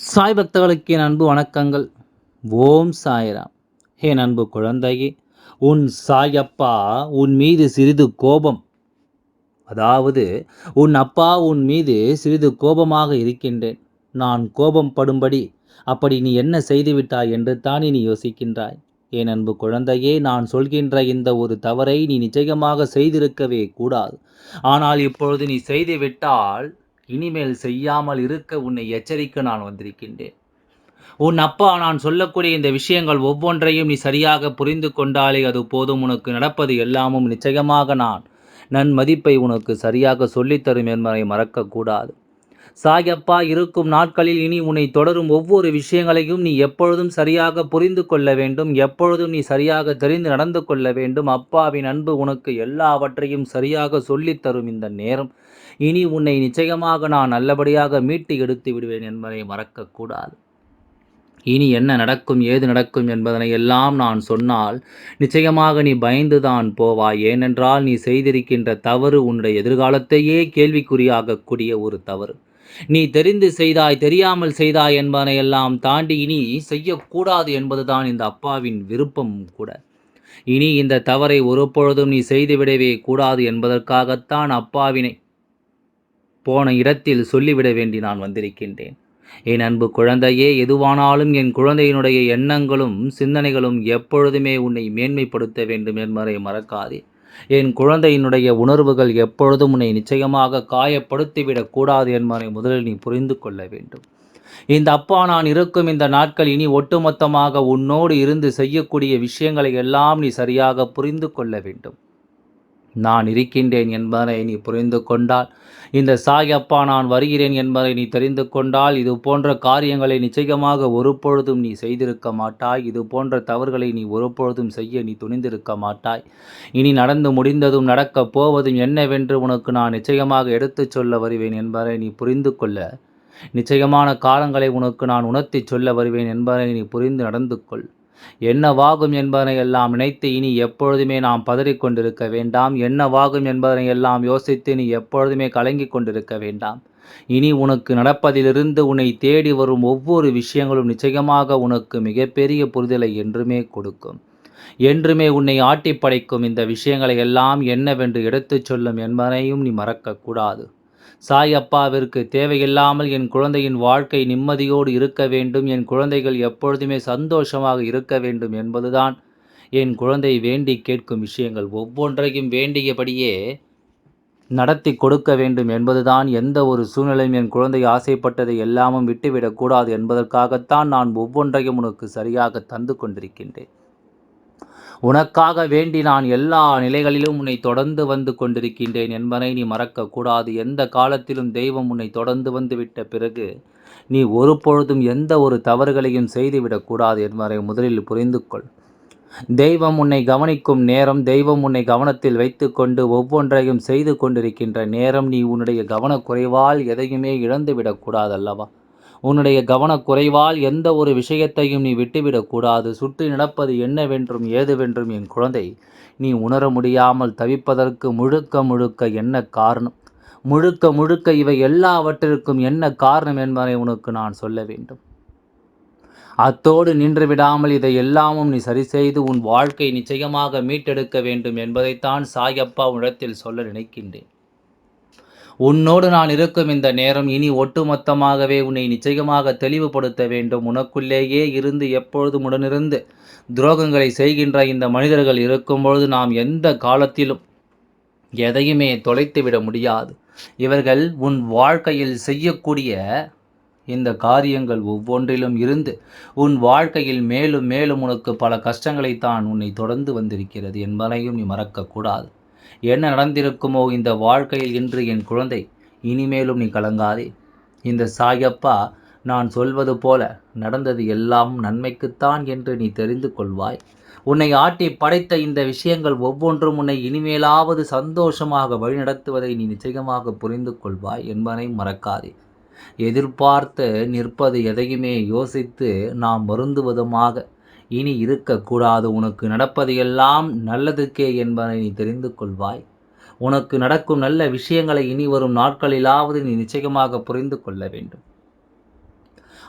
சாய் பக்தர்களுக்கு என் அன்பு வணக்கங்கள். ஓம் சாய்ராம். என் அன்பு குழந்தையே, உன் சாயப்பா உன் மீது சிறிது கோபம், அதாவது உன் அப்பா உன் மீது சிறிது கோபமாக இருக்கின்றேன். நான் கோபம் படும்படி அப்படி நீ என்ன செய்துவிட்டாய் என்று தானே நீ யோசிக்கின்றாய். என் அன்பு குழந்தையே, நான் சொல்கின்ற இந்த ஒரு தவறை நீ நிச்சயமாக செய்திருக்கவே கூடாது. ஆனால் இப்பொழுது நீ செய்துவிட்டால் இனிமேல் செய்யாமல் இருக்க உன்னை எச்சரிக்க நான் வந்திருக்கின்றேன். உன் அப்பா நான் சொல்லக்கூடிய இந்த விஷயங்கள் ஒவ்வொன்றையும் நீ சரியாக புரிந்து கொண்டாலே அது போதும். உனக்கு நடப்பது எல்லாமும் நிச்சயமாக நான் நன்மதிப்பை உனக்கு சரியாக சொல்லித்தரும் என்பதை மறக்கக்கூடாது. சாயப்பா இருக்கும் நாட்களில் இனி உன்னை தொடரும் ஒவ்வொரு விஷயங்களையும் நீ எப்பொழுதும் சரியாக புரிந்து கொள்ள வேண்டும். எப்பொழுதும் நீ சரியாக தெரிந்து நடந்து கொள்ள வேண்டும். அப்பாவின் அன்பு உனக்கு எல்லாவற்றையும் சரியாக சொல்லித்தரும் இந்த நேரம். இனி உன்னை நிச்சயமாக நான் நல்லபடியாக மீட்டு எடுத்து விடுவேன் என்பதை மறக்கக்கூடாது. இனி என்ன நடக்கும் ஏது நடக்கும் என்பதனை எல்லாம் நான் சொன்னால் நிச்சயமாக நீ பயந்துதான் போவாய். ஏனென்றால் நீ செய்திருக்கின்ற தவறு உன்னுடைய எதிர்காலத்தையே கேள்விக்குறியாகக்கூடிய ஒரு தவறு. நீ தெரிந்து செய்தாய், தெரியாமல் செய்தாய் என்பதனை எல்லாம் தாண்டி இனி செய்யக்கூடாது என்பதுதான் இந்த அப்பாவின் விருப்பம் கூட. இனி இந்த தவறை ஒருபொழுதும் நீ செய்துவிடவே கூடாது என்பதற்காகத்தான் அப்பாவினை போன இடத்தில் சொல்லிவிட வேண்டி நான் வந்திருக்கின்றேன். என் அன்பு குழந்தையே, எதுவானாலும் என் குழந்தையினுடைய எண்ணங்களும் சிந்தனைகளும் எப்பொழுதுமே உன்னை மேன்மைப்படுத்த வேண்டும் என்பதை மறக்காதே. என் குழந்தையினுடைய உணர்வுகள் எப்பொழுதும் உன்னை நிச்சயமாக காயப்படுத்திவிடக் கூடாது என்பதை முதலில் நீ புரிந்து கொள்ள வேண்டும். இந்த அப்பா நான் இருக்கும் இந்த நாட்கள் இனி ஒட்டுமொத்தமாக உன்னோடு இருந்து செய்யக்கூடிய விஷயங்களை எல்லாம் நீ சரியாக புரிந்து கொள்ள வேண்டும். நான் இருக்கின்றேன் என்பதை நீ புரிந்து கொண்டால், இந்த சாயப்பா நான் வருகிறேன் என்பதை நீ தெரிந்து கொண்டால், இது போன்ற காரியங்களை நிச்சயமாக ஒருபொழுதும் நீ செய்திருக்க மாட்டாய். இது போன்ற தவறுகளை நீ ஒருபொழுதும் செய்ய நீ துணிந்திருக்க மாட்டாய். இனி நடந்து முடிந்ததும் நடக்கப் போவதும் என்னவென்று உனக்கு நான் நிச்சயமாக எடுத்துச் சொல்ல வருவேன் என்பதை நீ புரிந்து கொள்ள, நிச்சயமான காலங்களை உனக்கு நான் உணர்த்திச் சொல்ல வருவேன் என்பதை நீ புரிந்து நடந்து கொள். என்னவாகும் என்பதனை எல்லாம் நினைத்து இனி எப்பொழுதுமே நாம் பதறிக்கொண்டிருக்க வேண்டாம். என்னவாகும் என்பதனை எல்லாம் யோசித்து நீ எப்பொழுதுமே கலங்கிக் கொண்டிருக்க வேண்டாம். இனி உனக்கு நடப்பதிலிருந்து உன்னை தேடி வரும் ஒவ்வொரு விஷயங்களும் நிச்சயமாக உனக்கு மிகப்பெரிய புரிதலை என்றுமே கொடுக்கும். என்றுமே உன்னை ஆட்டி படைக்கும் இந்த விஷயங்களை எல்லாம் என்னவென்று எடுத்துச் சொல்லும் என்பதையும் நீ மறக்கக்கூடாது. சாய் அப்பாவிற்கு தேவையில்லாமல் என் குழந்தையின் வாழ்க்கை நிம்மதியோடு இருக்க வேண்டும், என் குழந்தைகள் எப்பொழுதுமே சந்தோஷமாக இருக்க வேண்டும் என்பதுதான் என் குழந்தை வேண்டி கேட்கும் விஷயங்கள். ஒவ்வொன்றையும் வேண்டியபடியே நடத்தி கொடுக்க வேண்டும் என்பதுதான். எந்த ஒரு சூழ்நிலையும் என் குழந்தை ஆசைப்பட்டதை எல்லாமும் விட்டுவிடக்கூடாது என்பதற்காகத்தான் நான் ஒவ்வொன்றையும் உனக்கு சரியாக தந்து கொண்டிருக்கின்றேன். உனக்காக வேண்டி நான் எல்லா நிலைகளிலும் உன்னை தொடர்ந்து வந்து கொண்டிருக்கின்றேன் என்பதை நீ மறக்கக்கூடாது. எந்த காலத்திலும் தெய்வம் உன்னை தொடர்ந்து வந்து விட்ட பிறகு நீ ஒரு பொழுதும் எந்த ஒரு தவறுகளையும் செய்துவிடக்கூடாது என்பதை முதலில் புரிந்து கொள். தெய்வம் உன்னை கவனிக்கும் நேரம், தெய்வம் உன்னை கவனத்தில் வைத்து கொண்டு ஒவ்வொன்றையும் செய்து கொண்டிருக்கின்ற நேரம். நீ உன்னுடைய கவனக்குறைவால் எதையுமே இழந்துவிடக்கூடாது அல்லவா? உன்னுடைய கவனக்குறைவால் எந்த ஒரு விஷயத்தையும் நீ விட்டுவிடக்கூடாது. சுற்றி நடப்பது என்னவென்றும் ஏதுவென்றும் என் குழந்தை நீ உணர முடியாமல் தவிப்பதற்கு முழுக்க முழுக்க என்ன காரணம், முழுக்க முழுக்க இவை எல்லாவற்றிற்கும் என்ன காரணம் என்பதை உனக்கு நான் சொல்ல வேண்டும். அத்தோடு நின்று விடாமல் இதை எல்லாமும் நீ சரி செய்து உன் வாழ்க்கை நிச்சயமாக மீட்டெடுக்க வேண்டும் என்பதைத்தான் சாயப்பா உன்னிடத்தில் சொல்ல நினைக்கின்றேன். உன்னோடு நான் இருக்கும் இந்த நேரம் இனி ஒட்டுமொத்தமாகவே உன்னை நிச்சயமாக தெளிவுபடுத்த வேண்டும். உனக்குள்ளேயே இருந்து எப்பொழுதும் உடனிருந்து துரோகங்களை செய்கின்ற இந்த மனிதர்கள் இருக்கும்பொழுது நாம் எந்த காலத்திலும் எதையுமே தொலைத்துவிட முடியாது. இவர்கள் உன் வாழ்க்கையில் செய்யக்கூடிய இந்த காரியங்கள் ஒவ்வொன்றிலும் இருந்து உன் வாழ்க்கையில் மேலும் மேலும் உனக்கு பல கஷ்டங்களைத்தான் உன்னை தொடர்ந்து வந்திருக்கிறது என்பதையும் நீ மறக்கக்கூடாது. என்ன நடந்திருக்குமோ இந்த வாழ்க்கையில் இன்று என் குழந்தை, இனிமேலும் நீ கலங்காதே. இந்த சாயப்பா நான் சொல்வது போல நடந்தது எல்லாம் நன்மைக்குத்தான் என்று நீ தெரிந்து கொள்வாய். உன்னை ஆட்டி படைத்த இந்த விஷயங்கள் ஒவ்வொன்றும் உன்னை இனிமேலாவது சந்தோஷமாக வழிநடத்துவதை நீ நிச்சயமாக புரிந்து கொள்வாய் என்பதை மறக்காதே. எதிர்பார்த்து நிற்பது எதையுமே யோசித்து நாம் வருந்துவதுமாக இனி இருக்கக்கூடாது. உனக்கு நடப்பது எல்லாம் நல்லதுக்கே என்பதை நீ தெரிந்து கொள்வாய். உனக்கு நடக்கும் நல்ல விஷயங்களை இனி வரும் நாட்களிலாவது நீ நிச்சயமாக புரிந்து கொள்ள வேண்டும்.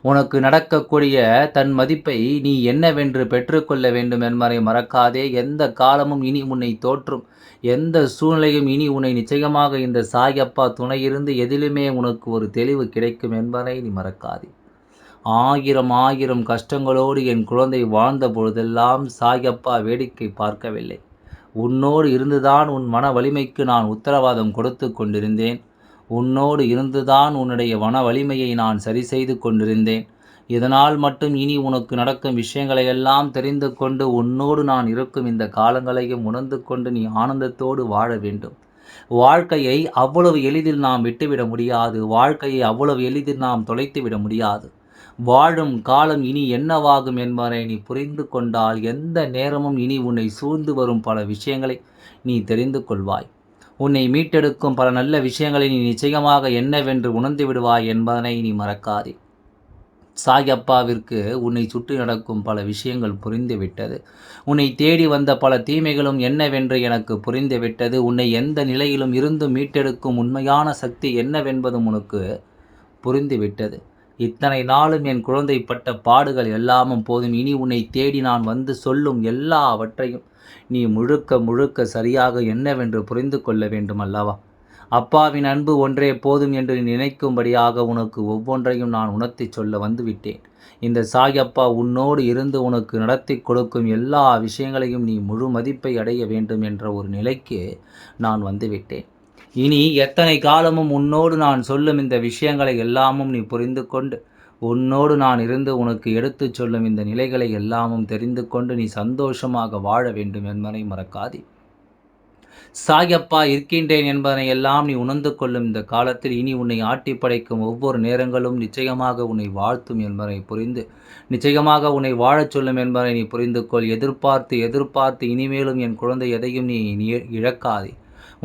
உனக்கு நடக்கக்கூடிய தன் மதிப்பை நீ என்னவென்று பெற்றுக்கொள்ள வேண்டும் என்பதை மறக்காதே. எந்த காலமும் இனி உன்னை தோற்றும், எந்த சூழ்நிலையும் இனி உன்னை நிச்சயமாக இந்த சாயப்பா துணையிருந்து எதிலுமே உனக்கு ஒரு தெளிவு கிடைக்கும் என்பதை நீ மறக்காதே. ஆயிரம் ஆயிரம் கஷ்டங்களோடு என் குழந்தை வாழ்ந்த பொழுதெல்லாம் சாயப்பா வேடிக்கை பார்க்கவில்லை. உன்னோடு இருந்துதான் உன் மன வலிமைக்கு நான் உத்தரவாதம் கொடுத்து கொண்டிருந்தேன். உன்னோடு இருந்துதான் உன்னுடைய மன வலிமையை நான் சரி செய்து கொண்டிருந்தேன். இதனால் மட்டும் இனி உனக்கு நடக்கும் விஷயங்களை எல்லாம் தெரிந்து கொண்டு உன்னோடு நான் இருக்கும் இந்த காலங்களையும் உணர்ந்து கொண்டு நீ ஆனந்தத்தோடு வாழ வேண்டும். வாழ்க்கையை அவ்வளவு எளிதில் நாம் விட்டுவிட முடியாது. வாழ்க்கையை அவ்வளவு எளிதில் நாம் தொலைத்து விட முடியாது. வாழும் காலம் இனி என்னவாகும் என்பதை நீ புரிந்து கொண்டால் எந்த நேரமும் இனி உன்னை சூழ்ந்து வரும் பல விஷயங்களை நீ தெரிந்து கொள்வாய். உன்னை மீட்டெடுக்கும் பல நல்ல விஷயங்களை நீ நிச்சயமாக என்னவென்று உணர்ந்து விடுவாய் என்பதனை நீ மறக்காதே. சாயப்பாவிற்கு உன்னை சுற்றி நடக்கும் பல விஷயங்கள் புரிந்துவிட்டது. உன்னை தேடி வந்த பல தீமைகளும் என்னவென்று எனக்கு புரிந்துவிட்டது. உன்னை எந்த நிலையிலும் இருந்து மீட்டெடுக்கும் உண்மையான சக்தி என்னவென்பதும் உனக்கு புரிந்துவிட்டது. இத்தனை நாளும் என் குழந்தை பட்ட பாடுகள் எல்லாமும் போதும். இனி உன்னை தேடி நான் வந்து சொல்லும் எல்லாவற்றையும் நீ முழுக்க முழுக்க சரியாக என்னவென்று புரிந்து கொள்ள வேண்டும் அல்லவா? அப்பாவின் அன்பு ஒன்றே போதும் என்று நினைக்கும்படியாக உனக்கு ஒவ்வொன்றையும் நான் உணர்த்தி சொல்ல வந்துவிட்டேன். இந்த சாயப்பா உன்னோடு இருந்து உனக்கு நடத்தி கொடுக்கும் எல்லா விஷயங்களையும் நீ முழு மதிப்பை அடைய வேண்டும் என்ற ஒரு நிலைக்கு நான் வந்துவிட்டேன். இனி எத்தனை காலமும் உன்னோடு நான் சொல்லும் இந்த விஷயங்களை எல்லாமும் நீ புரிந்து கொண்டு உன்னோடு நான் இருந்து உனக்கு எடுத்துச் சொல்லும் இந்த நிலைகளை எல்லாமும் தெரிந்து கொண்டு நீ சந்தோஷமாக வாழ வேண்டும் என்பதை மறக்காதே. சாயப்பா இருக்கின்றேன் என்பதனை எல்லாம் நீ உணர்ந்து கொள்ளும் இந்த காலத்தில் இனி உன்னை ஆட்டி படைக்கும் ஒவ்வொரு நேரங்களும் நிச்சயமாக உன்னை வாழ்த்தும் என்பதை புரிந்து நிச்சயமாக உன்னை வாழச் சொல்லும் என்பதை நீ புரிந்து கொள். எதிர்பார்த்து எதிர்பார்த்து இனிமேலும் என் குழந்தை எதையும் நீ இழக்காதே.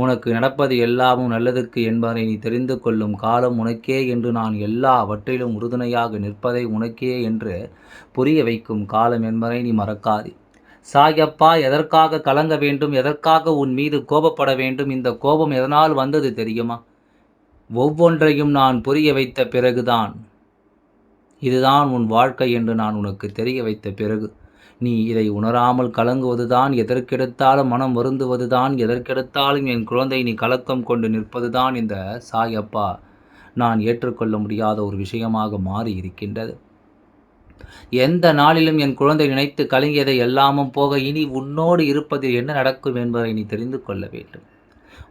உனக்கு நடப்பது எல்லாமும் நல்லதுக்கு என்பதை நீ தெரிந்து கொள்ளும் காலம் உனக்கே என்று நான் எல்லாவற்றிலும் உறுதுணையாக நிற்பதை உனக்கே என்று புரிய வைக்கும் காலம் என்பதை நீ மறக்காதே. சாயப்பா எதற்காக கலங்க வேண்டும், எதற்காக உன் மீது கோபப்பட வேண்டும்? இந்த கோபம் எதனால் வந்தது தெரியுமா? ஒவ்வொன்றையும் நான் புரிய வைத்த பிறகுதான், இதுதான் உன் வாழ்க்கை என்று நான் உனக்கு தெரிய வைத்த பிறகு நீ இதை உணராமல் கலங்குவதுதான், எதற்கெடுத்தாலும் மனம் வருந்துவதுதான், எதற்கெடுத்தாலும் என் குழந்தை நீ கலக்கம் கொண்டு நிற்பதுதான் இந்த சாயப்பா நான் ஏற்றுக்கொள்ள முடியாத ஒரு விஷயமாக மாறி இருக்கின்றது. எந்த நாளிலும் என் குழந்தை நினைத்து கலங்கியதை எல்லாமும் போக இனி உன்னோடு இருப்பதில் என்ன நடக்கும் என்பதை நீ தெரிந்து கொள்ள வேண்டும்.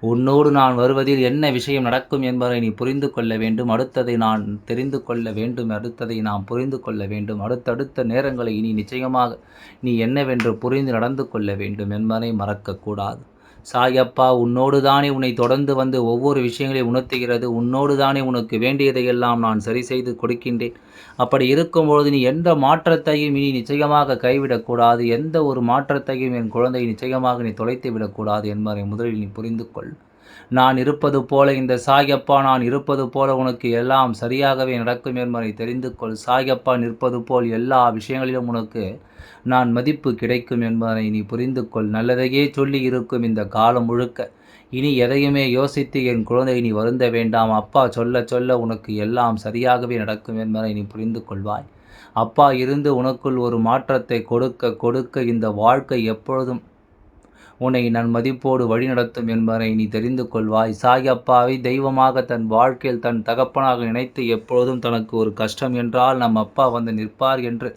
உன்னோடு நான் வருவதில் என்ன விஷயம் நடக்கும் என்பதை நீ புரிந்து கொள்ள வேண்டும். அடுத்ததை நான் தெரிந்து கொள்ள வேண்டும். அடுத்ததை நாம் புரிந்து கொள்ள வேண்டும். அடுத்தடுத்த நேரங்களை இனி நிச்சயமாக நீ என்னவென்று புரிந்து நடந்து கொள்ள வேண்டும் என்பதை மறக்கக்கூடாது. சாயப்பா உன்னோடு தானே உன்னை தொடர்ந்து வந்து ஒவ்வொரு விஷயங்களையும் உணர்த்துகிறது. உன்னோடு தானே உனக்கு வேண்டியதையெல்லாம் நான் சரி செய்து கொடுக்கின்றேன். அப்படி இருக்கும்பொழுது நீ எந்த மாற்றத்தையும் இனி நிச்சயமாக கைவிடக்கூடாது. எந்த ஒரு மாற்றத்தையும் என் குழந்தை நிச்சயமாக நீ தொலைத்து விடக்கூடாது என்பதை முதலில் நீ புரிந்து கொள். நான் இருப்பது போல இந்த சாயப்பா நான் இருப்பது போல உனக்கு எல்லாம் சரியாகவே நடக்கும் என்பதை தெரிந்து கொள். சாயப்பா நிற்பது போல் எல்லா விஷயங்களிலும் உனக்கு நான் மதிப்பு கிடைக்கும் என்பதை நீ புரிந்து கொள். நல்லதையே சொல்லி இருக்கும் இந்த காலம் முழுக்க இனி எதையுமே யோசித்து என் குழந்தை நீ வருந்த வேண்டாம். அப்பா சொல்ல சொல்ல உனக்கு எல்லாம் சரியாகவே நடக்கும் என்பதை நீ புரிந்து கொள்வாய். அப்பா இருந்து உனக்குள் ஒரு மாற்றத்தை கொடுக்க கொடுக்க இந்த வாழ்க்கை எப்பொழுதும் உன்னை நன் மதிப்போடு வழிநடத்தும் என்பதை நீ தெரிந்து கொள்வாய். சாயப்பாவை தெய்வமாக தன் வாழ்க்கையில் தன் தகப்பனாக நினைத்து எப்பொழுதும் தனக்கு ஒரு கஷ்டம் என்றால் நம் அப்பா வந்து நிற்பார் என்று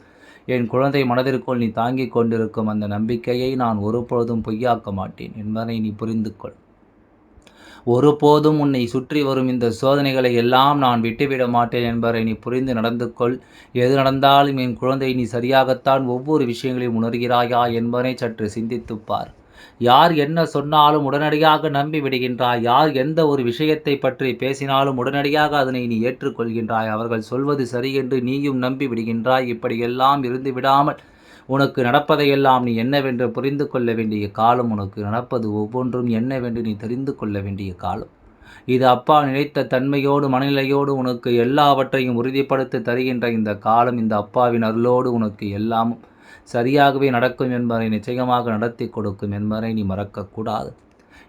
என் குழந்தை மனதிற்குள் நீ தாங்கிக் கொண்டிருக்கும் அந்த நம்பிக்கையை நான் ஒருபொழுதும் பொய்யாக்க மாட்டேன் என்பதை நீ புரிந்து கொள். ஒருபோதும் உன்னை சுற்றி வரும் இந்த சோதனைகளை எல்லாம் நான் விட்டுவிட மாட்டேன் என்பதை நீ புரிந்து நடந்து கொள். எது நடந்தாலும் என் குழந்தை நீ சரியாகத்தான் ஒவ்வொரு விஷயங்களையும் உணர்கிறாயா என்பதை சற்று சிந்தித்துப்பார். யார் என்ன சொன்னாலும் உடனடியாக நம்பி விடுகின்றாய். யார் எந்த ஒரு விஷயத்தை பற்றி பேசினாலும் உடனடியாக அதனை நீ ஏற்றுக்கொள்கின்றாய். அவர்கள் சொல்வது சரி என்று நீயும் நம்பி விடுகின்றாய். இப்படியெல்லாம் இருந்து விடாமல் உனக்கு நடப்பதையெல்லாம் நீ என்னவென்று புரிந்து கொள்ள வேண்டிய காலம், உனக்கு நடப்பது ஒவ்வொன்றும் என்னவென்று நீ தெரிந்து கொள்ள வேண்டிய காலம். இது அப்பா நினைத்த தன்மையோடு மனநிலையோடு உனக்கு எல்லாவற்றையும் உறுதிப்படுத்தி தருகின்ற இந்த காலம். இந்த அப்பாவின் அருளோடு உனக்கு எல்லாமும் சரியாகவே நடக்கும் என்பதை நிச்சயமாக நடத்தி கொடுக்கும் என்பதை நீ மறக்கக்கூடாது.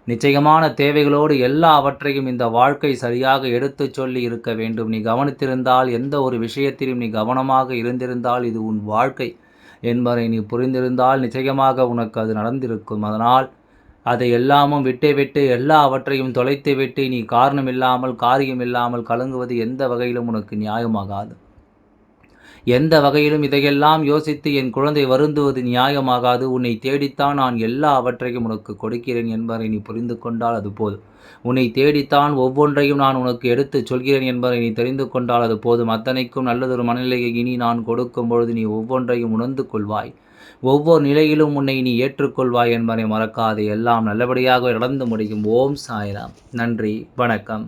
நிச்சயமான தேவைகளோடு எல்லாவற்றையும் இந்த வாழ்க்கை சரியாக எடுத்துச் சொல்லி இருக்க வேண்டும். நீ கவனித்திருந்தால், எந்த ஒரு விஷயத்திலும் நீ கவனமாக இருந்திருந்தால், இது உன் வாழ்க்கை என்பதை நீ புரிந்திருந்தால் நிச்சயமாக உனக்கு அது நடந்திருக்கும். அதனால் அதை எல்லாமும் விட்டு எல்லாவற்றையும் தொலைத்துவிட்டு நீ காரணமில்லாமல் காரியமில்லாமல் கலங்குவது எந்த வகையிலும் உனக்கு நியாயமாகாது. எந்த வகையிலும் இதையெல்லாம் யோசித்து என் குழந்தை வருந்துவது நியாயமாகாது. உன்னை தேடித்தான் நான் எல்லாவற்றையும் உனக்கு கொடுக்கிறேன் என்பதை நீ புரிந்து கொண்டால் அது போதும். உன்னை தேடித்தான் ஒவ்வொன்றையும் நான் உனக்கு எடுத்துச் சொல்கிறேன் என்பதை நீ தெரிந்து கொண்டால் அது போதும். அத்தனைக்கும் நல்லதொரு மனநிலையை இனி நான் கொடுக்கும் பொழுது நீ ஒவ்வொன்றையும் உணர்ந்து கொள்வாய். ஒவ்வொரு நிலையிலும் உன்னை நீ ஏற்றுக்கொள்வாய் என்பதை மறக்காதே. எல்லாம் நல்லபடியாக நடந்து முடியும். ஓம் சாய்ராம். நன்றி, வணக்கம்.